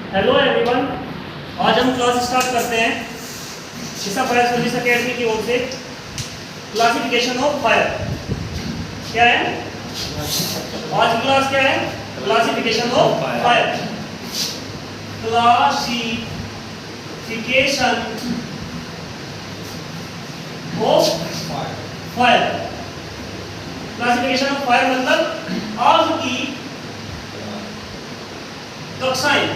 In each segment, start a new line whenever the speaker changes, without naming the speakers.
Hello everyone, आज हम class start करते हैं शीशा फायर सर्विस अकेडमी की ओर से। क्लासिफिकेशन ऑफ फायर क्या है? आज की क्लास क्या है? Classification of fire. Classification of fire. Classification of fire मतलब आग की कक्षाएं।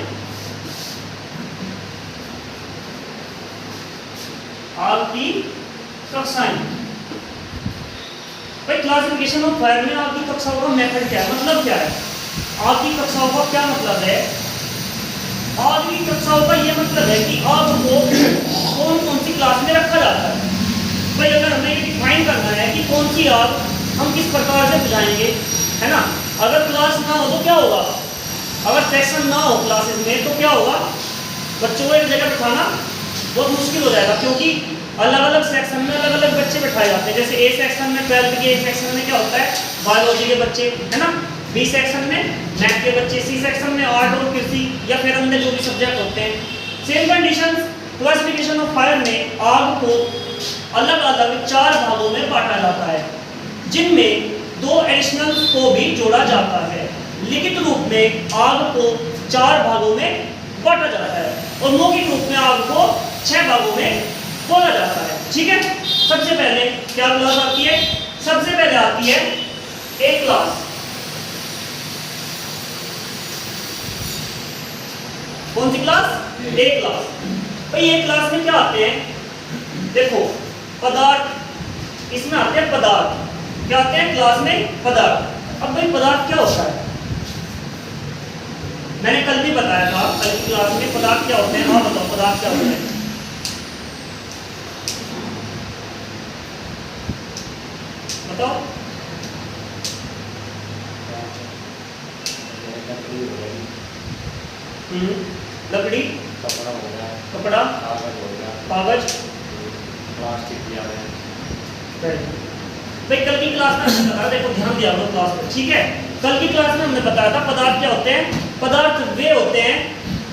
आग की कक्षाएं। भाई क्लासिफिकेशन ऑफ फायर में आग की कक्षाओं का मेथड क्या है, मतलब क्या है? आग की कक्षाओं का क्या मतलब है? आग की कक्षाओं का ये मतलब है कि आग को कौन कौन सी क्लास में रखा जाता है। भाई अगर हमें ये डिफाइन करना है कि कौन सी आग हम किस प्रकार से बुझाएंगे, है ना? अगर क्लास ना हो तो क्या होगा? अगर सेक्शन ना हो क्लासेस में तो क्या होगा? बच्चों को एक जगह बिठाना बहुत मुश्किल हो जाएगा, क्योंकि अलग अलग सेक्शन में अलग अलग बच्चे बिठाए जाते हैं। जैसे ए सेक्शन में 12th के ए सेक्शन में क्या होता है? बायोलॉजी के बच्चे, है ना? बी सेक्शन में मैथ के बच्चे, सी सेक्शन में आर्ट और कृषि या फिर अन्य जो भी सब्जेक्ट होते हैं। Same condition classification of fire में आग को अलग अलग 4 भागों में बांटा जाता है, जिनमें 2 एडिशनल को भी जोड़ा जाता है। लिखित रूप में आग को 4 भागों में बांटा जाता है और मौखिक रूप में आग को 6 भागों में तोड़ा जाता है। ठीक है, सबसे पहले क्या क्लास आती है? सबसे पहले आती है ए क्लास। कौन सी क्लास? ए क्लास। भाई ए क्लास में क्या आते हैं? देखो, पदार्थ, इसमें आते हैं पदार्थ। क्या आते हैं क्लास में? पदार्थ। अब भाई पदार्थ क्या होता है? मैंने कल भी बताया था, कल की क्लास में पदार्थ क्या होते हैं। हाँ बताओ, पदार्थ क्या होते हैं? बताओ। लकड़ी, कपड़ा, कागज,
प्लास्टिक।
भाई कल की क्लास में हमने बताया, देखो ध्यान दिया करो क्लास में, ठीक है? कल की क्लास में हमने बताया था पदार्थ क्या होते हैं। पदार्थ वे होते हैं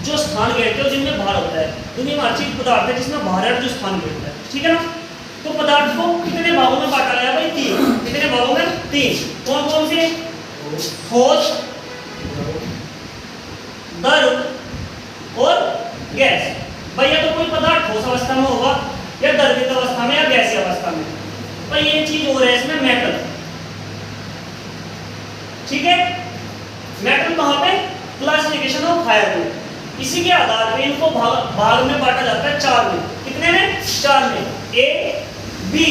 जो स्थान घेरते हैं, जिनमें भार होता है। दुनिया में हर चीज पदार्थ है जिसमें भार है, जो स्थान घेरता है। ठीक है ना? तो पदार्थ को कितने भागों में बांटा गया भाई? 3। कितने भागों में? 3। कौन कौन से? ठोस, द्रव और गैस। भाई या तो कोई पदार्थ ठोस अवस्था में होगा, या द्रवित अवस्था में, या गैसीय अवस्था में। भाई ये चीज हो रहा है इसमें मेटल। ठीक है, मेटल कहां पे? क्लासिफिकेशन ऑफ फायर में। इसी के आधार पे इनको भाग में बांटा जाता है 4 में। कितने में? 4 में। ए, बी,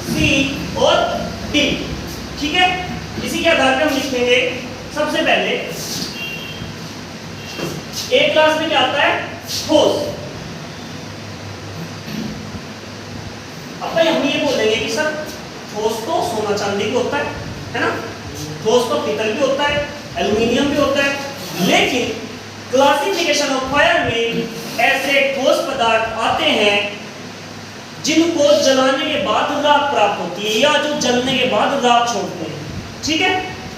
सी और डी। ठीक है, इसी के आधार पे हम लिखेंगे। सबसे पहले ए क्लास में क्या आता है? ठोस। अब भाई हम ये बोलेंगे कि सर ठोस तो सोना चांदी भी होता है ना? ठोस तो पीतल भी होता है, एल्युमिनियम भी होता है। लेकिन क्लासिफिकेशन ऑफ फायर में ऐसे ठोस पदार्थ आते हैं जिनको जलाने के बाद राख प्राप्त होती है, या जो जलने के बाद राख छोड़ते हैं। ठीक है,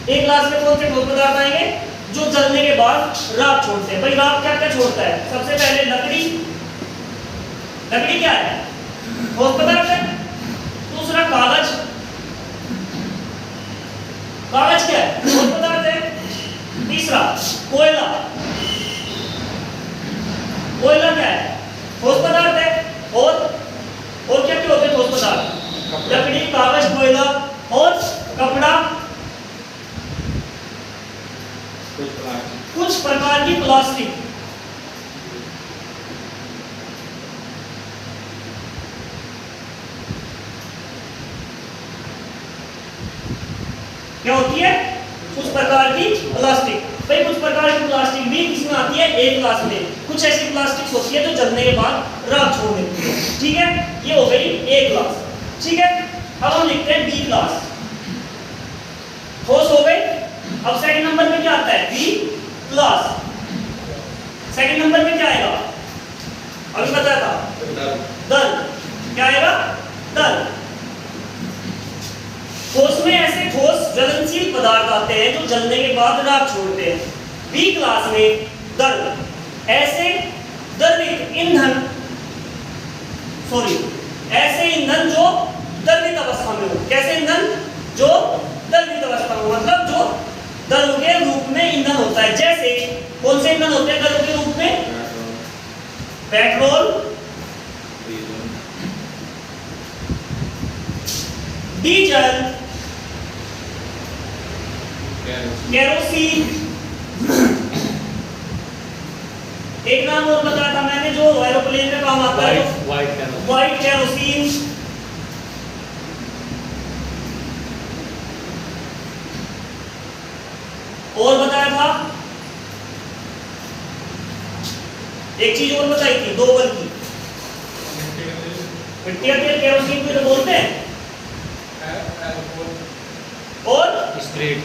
एक क्लास में कौन से ठोस पदार्थ आएंगे? जो जलने के बाद राख छोड़ते हैं। भाई राख क्या क्या छोड़ता है? सबसे पहले लकड़ी। लकड़ी क्या है? ठोस पदार्थ है। दूसरा कागज। कागज क्या है? ठोस पदार्थ है। तीसरा कोयला। कोयला क्या है? ठोस पदार्थ है। और क्या क्या होते हैं ठोस पदार्थ? लकड़ी, कागज, कोयला और कपड़ा, कुछ प्रकार की प्लास्टिक। क्या होती है? कुछ प्रकार की प्लास्टिक। भाई कुछ प्रकार की प्लास्टिक भी किसमें आती है? ए क्लास में। कुछ ऐसी प्लास्टिक होती है जो जलने के बाद राख छोड़ देती है। ठीक है, ये हो गई ए क्लास। ठीक है, अब हम लिखते हैं बी क्लास। ठोस हो गई। अब सेकंड नंबर में क्या आता है? B class. सेकंड नंबर में क्या आएगा? अभी बताया था, दल। क्या आएगा? दल। ठोस में ऐसे ठोस ज्वलनशील पदार्थ आते हैं जो जलने के बाद राख छोड़ते हैं। बी क्लास में दल। ऐसे द्रवित ईंधन ऐसे ईंधन जो द्रवित अवस्था में हो। कैसे ईंधन? जो द्रवित अवस्था में, मतलब जो द्रव के रूप में ईंधन होता है। जैसे कौन से ईंधन होते हैं द्रव के रूप में? Petrol, diesel, kerosene. एक नाम और बताया था मैंने जो एरोप्लेन में काम आता है, व्हाइट केरोसिन। और बताया था एक चीज और बताई थी, दो बल्कि मिट्टी का तेल, केरोसिन को तो बोलते हैं, और स्प्रीट।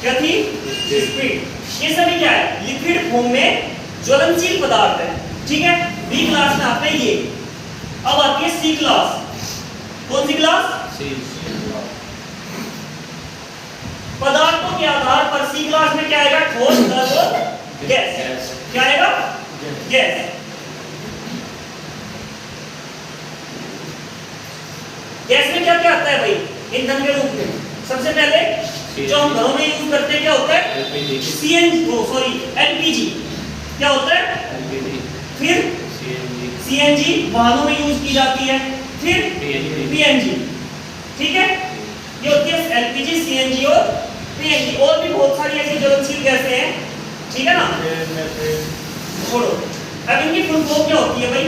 क्या थी? स्प्रीट। ये सभी क्या है? लिक्विड फॉर्म में ज्वलनशील पदार्थ है। ठीक है, बी क्लास में आते हैं ये। अब आती है सी क्लास। कौन सी क्लास? पदार्थों के आधार पर सी क्लास में क्या आएगा? ठोस, द्रव और गैस। क्या आएगा? गैस। गैस में क्या क्या आता है भाई ईंधन के रूप में? सबसे पहले जो हम घरों में यूज करते हैं क्या होता है? एलपीजी। क्या होता है? फिर सीएनजी वाहनों में यूज की जाती है। फिर पीएनजी। ठीक है, ये होती है एलपीजी, सीएनजी और पीएनजी। और भी बहुत सारी ऐसी ज्वलनशील गैसें हैं। ठीक है ना, छोड़ो। अब इनकी फुल फॉर्म क्या होती है भाई?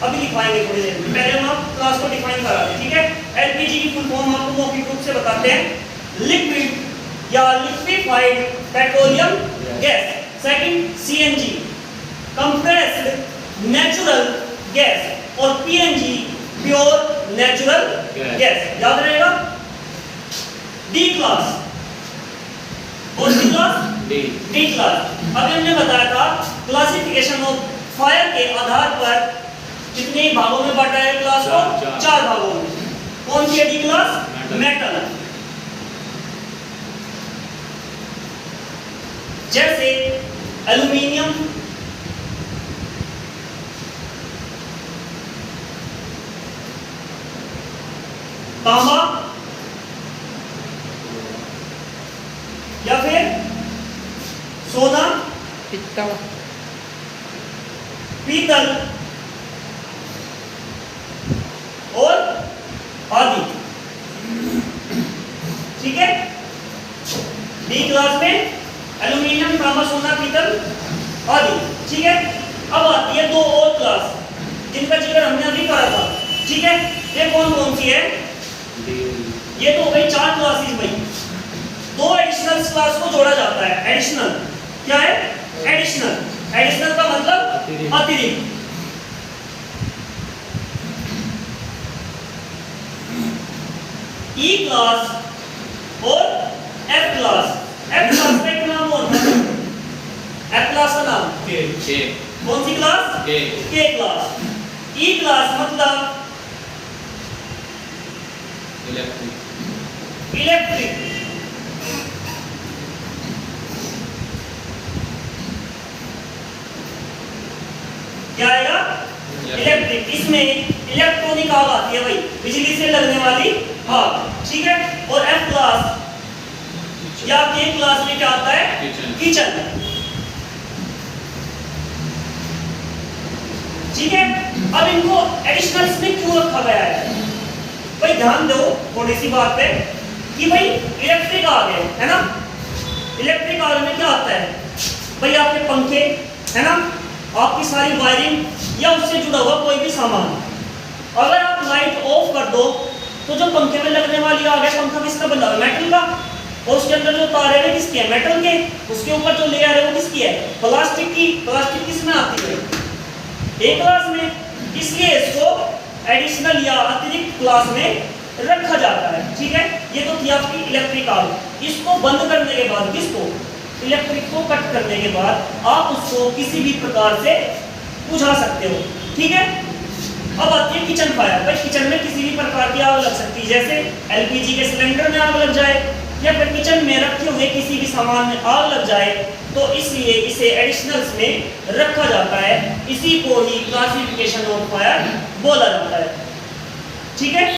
अभी लिखवाएंगे थोड़ी देर में, पहले हम आप क्लास को डिफाइन करा दें। ठीक है, एलपीजी की फुल फॉर्म आपको मौखिक रूप से बताते हैं, लिक्विड या liquefied petroleum gas. Second CNG, compressed natural gas. और पीएनजी, प्योर नेचुरल गैस। याद रहेगा। D class. कौन सी क्लास? D class. अभी हमने बताया था क्लासिफिकेशन ऑफ फायर के आधार पर कितने भागों में बांटा है क्लास को? 4 भागों में। कौन सी है डी क्लास? मेटल। जैसे एल्युमिनियम, तांबा, या फिर सोना, पीतल और आदि। ठीक है, डी क्लास में एल्युमिनियम, तांबा, सोना, पीतल आदि। ठीक है, अब आती है 2 और क्लास जिनका जिक्र हमने अभी करा था। ठीक है, ये कौन कौन सी है? ये तो हो गई 4 क्लासेस भाई। 2 एडिशनल क्लास को जोड़ा जाता है। एडिशनल क्या है? एडिशनल। एडिशनल का मतलब अतिरिक्त। ई क्लास और एफ क्लास। एफ क्लास का एक नाम और है। एफ क्लास का नाम कौन सी क्लास? के क्लास। ई क्लास मतलब इलेक्ट्रिक। क्या आएगा? इलेक्ट्रिक। इसमें इलेक्ट्रॉनिक आग आती है भाई, बिजली से लगने वाली आग। ठीक है, और एफ क्लास या के क्लास में क्या आता है? किचन। ठीक है, अब इनको एडिशनल्स में क्यों रखा गया है भाई? ध्यान दो थोड़ी सी बात पे कि भाई इलेक्ट्रिक आग है ना। इलेक्ट्रिक आग में क्या आता है भाई? आपके पंखे है ना, आपकी सारी वायरिंग या उससे जुड़ा हुआ कोई भी सामान। अगर आप लाइट ऑफ कर दो तो जो पंखे में लगने वाली आग है, पंखा किसका बना है? मेटल का। और उसके अंदर जो तारे हैं किसके हैं? मेटल के। उसके ऊपर जो लेयर है वो किसकी है? प्लास्टिक की। प्लास्टिक किस में आती है? ए क्लास में। इसलिए इसको एडिशनल या अतिरिक्त क्लास में रखा जाता है। ठीक है, ये तो थी आपकी इलेक्ट्रिक आग। इसको बंद करने के बाद, किसको? इलेक्ट्रिक को कट करने के बाद आप उसको किसी भी प्रकार से बुझा सकते हो। ठीक है, अब आती है किचन फायर। भाई किचन में किसी भी प्रकार की आग लग सकती है, जैसे एलपीजी के सिलेंडर में आग लग जाए, या फिर किचन में रखे हुए किसी भी सामान में आग लग जाए तो इसलिए इसे एडिशनल्स में रखा जाता है। इसी को ही क्लासिफिकेशन ऑफ फायर बोला जाता है। ठीक है।